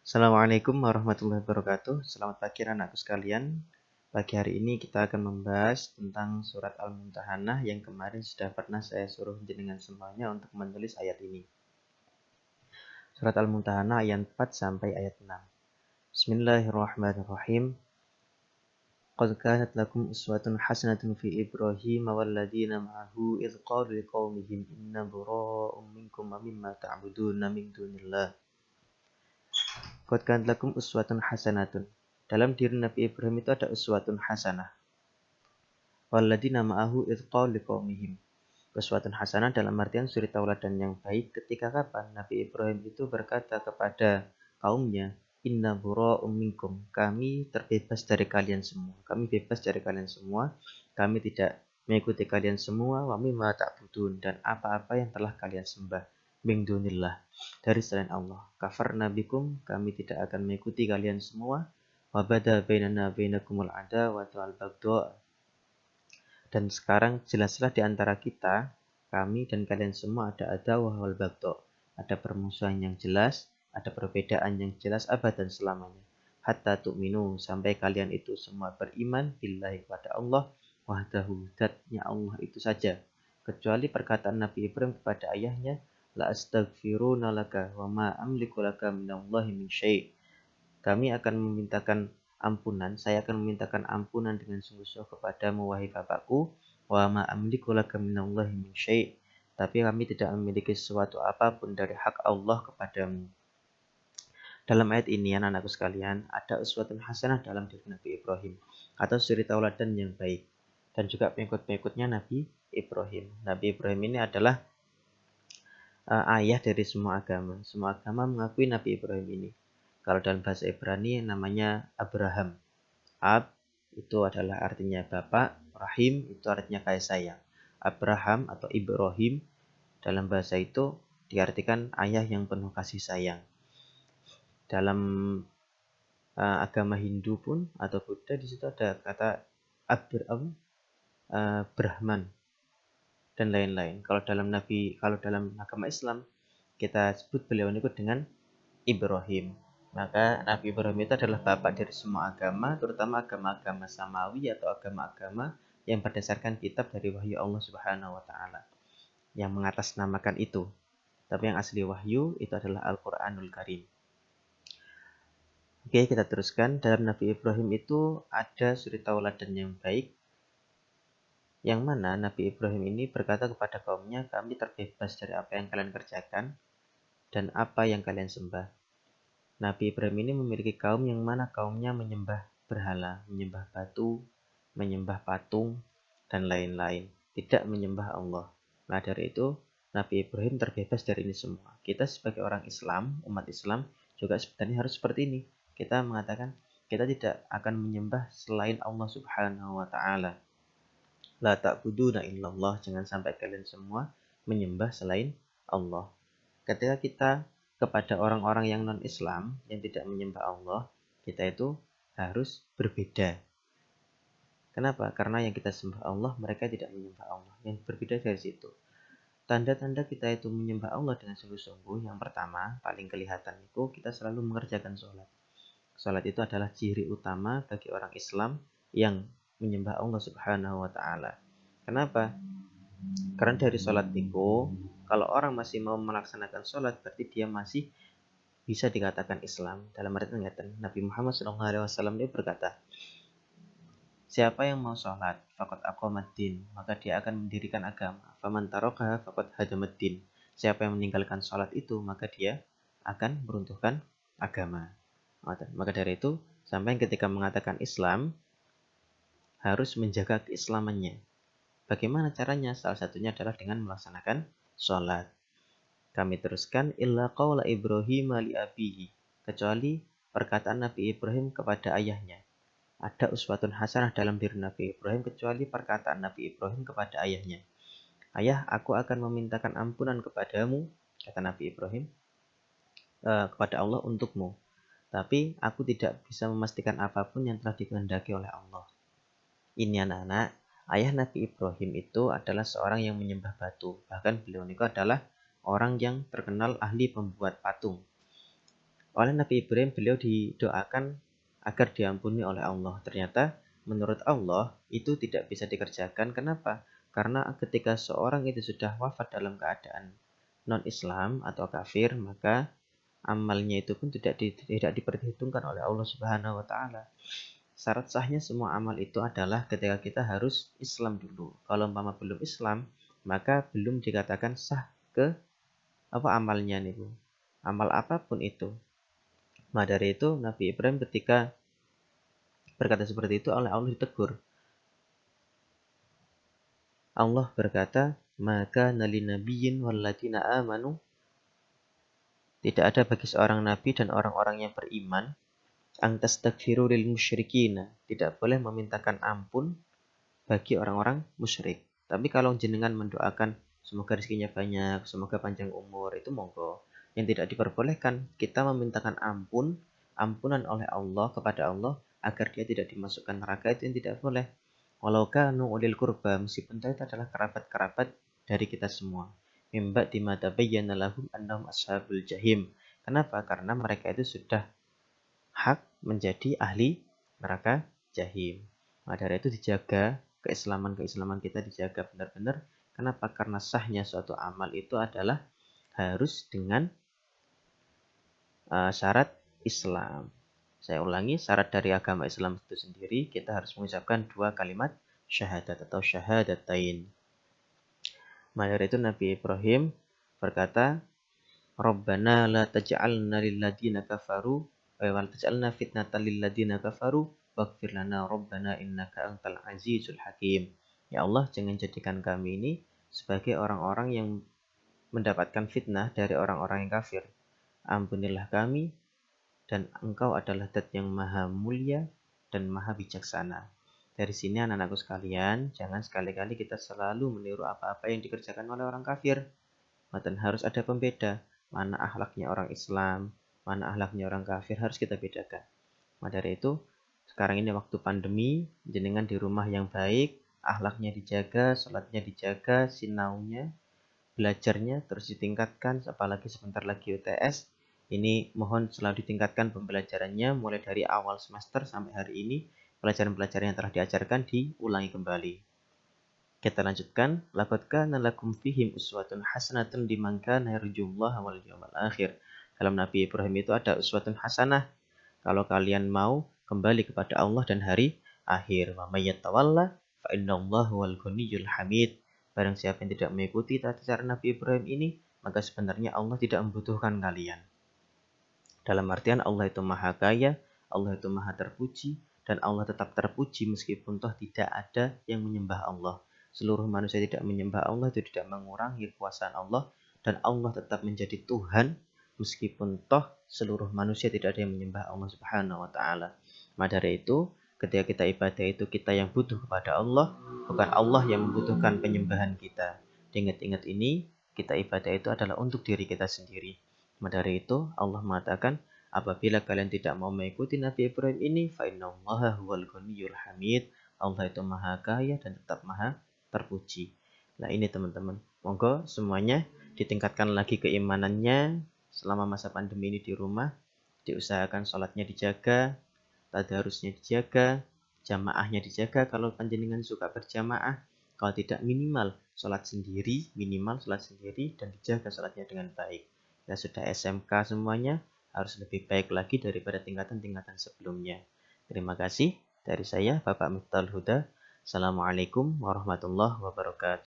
Assalamualaikum warahmatullahi wabarakatuh. Selamat pagi anak-anakku sekalian. Pagi hari ini kita akan membahas tentang surat Al-Mumtahanah yang kemarin sudah pernah saya suruh jenengan semuanya untuk menulis ayat ini. Surat Al-Mumtahanah ayat 4 sampai ayat 6. Bismillahirrahmanirrahim. Qad kanat lakum uswatun hasanatun fi Ibrahim walladzina ma'ahu idh qalu liqaumihim inna bura'un minkum wa mimma ta'buduna min dunillah. Qad kanat lakum uswatun hasanatun. Dalam diri Nabi Ibrahim itu ada uswatun hasanah. Walladzina ma'ahu idh qalu liqaumihim. Uswatun hasanah dalam artian suri tauladan yang baik ketika kapan Nabi Ibrahim itu berkata kepada kaumnya, Inna bura'um minkum. Kami terbebas dari kalian semua. Kami bebas dari kalian semua. Kami tidak mengikuti kalian semua. Wa mimma ta'budun. Dan apa-apa yang telah kalian sembah. Min dunillah. Dari selain Allah. Kafarna bikum. Kami tidak akan mengikuti kalian semua. Wa bada bainana bainakumul adawatu wal baghdha. Dan sekarang jelaslah di antara kita, kami dan kalian semua ada adawah wal baghdha. Ada permusuhan yang jelas, ada perbedaan yang jelas abadan selamanya. Hatta tu'minu, sampai kalian itu semua beriman billahi kepada Allah, wahdahu, dzatnya Allah itu saja. Kecuali perkataan Nabi Ibrahim kepada ayahnya, la astaghfiruna laka wa ma amliku laka minallahi min syai'. Kami akan memintakan ampunan, saya akan memintakan ampunan dengan sungguh-sungguh kepadamu wahai bapakku, wa ma amliku laka minallahi min syai'. Tapi kami tidak memiliki sesuatu apapun dari hak Allah kepadamu. Dalam ayat ini anak-anakku sekalian, ada uswatun hasanah dalam diri Nabi Ibrahim atau suri tauladan yang baik. Dan juga pengikut-pengikutnya Nabi Ibrahim. Nabi Ibrahim ini adalah ayah dari semua agama. Semua agama mengakui Nabi Ibrahim ini. Kalau dalam bahasa Ibrani namanya Abraham. Ab itu adalah artinya bapak, rahim itu artinya kasih sayang. Abraham atau Ibrahim dalam bahasa itu diartikan ayah yang penuh kasih sayang. Dalam agama Hindu pun atau Buddha di situ ada kata Brahman dan lain-lain. Kalau dalam agama Islam kita sebut beliau ini dengan Ibrahim. Maka Nabi Ibrahim itu adalah bapak dari semua agama, terutama agama-agama samawi atau agama-agama yang berdasarkan kitab dari wahyu Allah Subhanahu wa taala yang mengatasnamakan itu. Tapi yang asli wahyu itu adalah Al-Qur'anul Karim. Oke, kita teruskan. Dalam Nabi Ibrahim itu ada suri tauladan yang baik, yang mana Nabi Ibrahim ini berkata kepada kaumnya, kami terbebas dari apa yang kalian kerjakan dan apa yang kalian sembah. Nabi Ibrahim ini memiliki kaum yang mana kaumnya menyembah berhala, menyembah batu, menyembah patung, dan lain-lain. Tidak menyembah Allah. Nah dari itu, Nabi Ibrahim terbebas dari ini semua. Kita sebagai orang Islam, umat Islam, juga sebenarnya harus seperti ini. Kita mengatakan, kita tidak akan menyembah selain Allah Subhanahu wa ta'ala. La ta'buduna illallah, jangan sampai kalian semua menyembah selain Allah. Ketika kita kepada orang-orang yang non-Islam, yang tidak menyembah Allah, kita itu harus berbeda. Kenapa? Karena yang kita sembah Allah, mereka tidak menyembah Allah. Yang berbeda dari situ. Tanda-tanda kita itu menyembah Allah dengan sungguh-sungguh, yang pertama, paling kelihatan itu, kita selalu mengerjakan sholat. Sholat itu adalah ciri utama bagi orang Islam yang menyembah Allah Subhanahu wa ta'ala. Kenapa? Karena dari sholat itu, kalau orang masih mau melaksanakan sholat, berarti dia masih bisa dikatakan Islam. Dalam artian Nabi Muhammad SAW dia berkata, siapa yang mau sholat, faqad aqamaddin, maka dia akan mendirikan agama. Faman tarakaha faqad hadamaddin. Siapa yang meninggalkan sholat itu, maka dia akan meruntuhkan agama. Maka dari itu, sampai ketika mengatakan Islam, harus menjaga keislamannya. Bagaimana caranya? Salah satunya adalah dengan melaksanakan sholat. Kami teruskan, illa qawla Ibrahim li abihi, kecuali perkataan Nabi Ibrahim kepada ayahnya. Ada uswatun hasanah dalam diri Nabi Ibrahim kecuali perkataan Nabi Ibrahim kepada ayahnya. Ayah, aku akan memintakan ampunan kepadamu, kata Nabi Ibrahim, kepada Allah untukmu. Tapi aku tidak bisa memastikan apapun yang telah dikehendaki oleh Allah. Ini anak-anak, ayah Nabi Ibrahim itu adalah seorang yang menyembah batu. Bahkan beliau itu adalah orang yang terkenal ahli pembuat patung. Oleh Nabi Ibrahim, beliau didoakan agar diampuni oleh Allah. Ternyata menurut Allah itu tidak bisa dikerjakan. Kenapa? Karena ketika seorang itu sudah wafat dalam keadaan non-Islam atau kafir, maka amalnya itu pun tidak diperhitungkan oleh Allah Subhanahu wa taala. Syarat sahnya semua amal itu adalah ketika kita harus Islam dulu. Kalau umpama belum Islam, maka belum dikatakan sah ke amalnya nih Bu. Amal apapun itu. Nah dari itu Nabi Ibrahim ketika berkata seperti itu oleh Allah ditegur. Allah berkata, maka nali nabiyyin walladzina amanu, tidak ada bagi seorang nabi dan orang-orang yang beriman ang tastaghfiru lil musyrikina, tidak boleh memintakan ampun bagi orang-orang musyrik. Tapi kalau jenengan mendoakan semoga rezekinya banyak, semoga panjang umur, itu monggo. Yang tidak diperbolehkan kita memintakan ampunan oleh Allah kepada Allah agar dia tidak dimasukkan neraka, itu yang tidak boleh. Walau kanu ulil kurba, meskipun itu adalah kerabat-kerabat dari kita semua. Mimba dimata bayyana lahum annahum ashabul jahim. Kenapa? Karena mereka itu sudah hak menjadi ahli neraka jahim. Maka dari itu dijaga keislaman kita, dijaga benar-benar. Kenapa? Karena sahnya suatu amal itu adalah harus dengan syarat Islam. Saya ulangi, syarat dari agama Islam itu sendiri kita harus mengucapkan 2 kalimat syahadat atau syahadatain. Maka dari itu Nabi Ibrahim berkata, Rabbana la taj'alna lilladina kafaru wa la taj'alna fitnatan lilladina kafaru waghfir lana rabbana innaka antal azizul hakim. Ya Allah, jangan jadikan kami ini sebagai orang-orang yang mendapatkan fitnah dari orang-orang yang kafir. Ampunilah kami, dan Engkau adalah Zat yang maha mulia dan maha bijaksana. Dari sini anak-anakku sekalian, jangan sekali-kali kita selalu meniru apa-apa yang dikerjakan oleh orang kafir. Dan harus ada pembeda. Mana akhlaknya orang Islam, mana akhlaknya orang kafir, harus kita bedakan. Maka dari itu, sekarang ini waktu pandemi, jenengan di rumah yang baik, akhlaknya dijaga, sholatnya dijaga, sinaunya, belajarnya terus ditingkatkan, apalagi sebentar lagi UTS. Ini mohon selalu ditingkatkan pembelajarannya, mulai dari awal semester sampai hari ini, pelajaran-pelajaran yang telah diajarkan diulangi kembali. Kita lanjutkan. Laqad kana lakum fihim uswatun hasanatun liman kana yarjullaha wal yawmal akhir. Dalam Nabi Ibrahim itu ada uswatun hasanah. Kalau kalian mau kembali kepada Allah dan hari akhir. Wa may yatawalla fa innallaha wal ghaniyyul hamid. Barang siapa yang tidak mengikuti tata cara Nabi Ibrahim ini, maka sebenarnya Allah tidak membutuhkan kalian. Dalam artian Allah itu maha kaya, Allah itu maha terpuji, dan Allah tetap terpuji meskipun toh tidak ada yang menyembah Allah. Seluruh manusia tidak menyembah Allah, itu tidak mengurangi kekuasaan Allah, dan Allah tetap menjadi Tuhan meskipun toh seluruh manusia tidak ada yang menyembah Allah Subhanahu wa taala. Maka dari itu, ketika kita ibadah itu kita yang butuh kepada Allah, bukan Allah yang membutuhkan penyembahan kita. Ingat-ingat ini, kita ibadah itu adalah untuk diri kita sendiri. Maka dari itu Allah mengatakan, apabila kalian tidak mau mengikuti Nabi Ibrahim ini, fa innallaha huwal ghaniyyul hamid. Allah itu maha kaya dan tetap maha terpuji. Nah ini teman-teman, monggo semuanya ditingkatkan lagi keimanannya selama masa pandemi ini di rumah. Diusahakan sholatnya dijaga, tadarusnya dijaga, jamaahnya dijaga kalau panjenengan suka berjamaah. Kalau tidak minimal sholat sendiri, dan dijaga sholatnya dengan baik. Ya sudah SMK semuanya, harus lebih baik lagi daripada tingkatan-tingkatan sebelumnya. Terima kasih dari saya, Bapak Miftahul Huda. Assalamualaikum warahmatullahi wabarakatuh.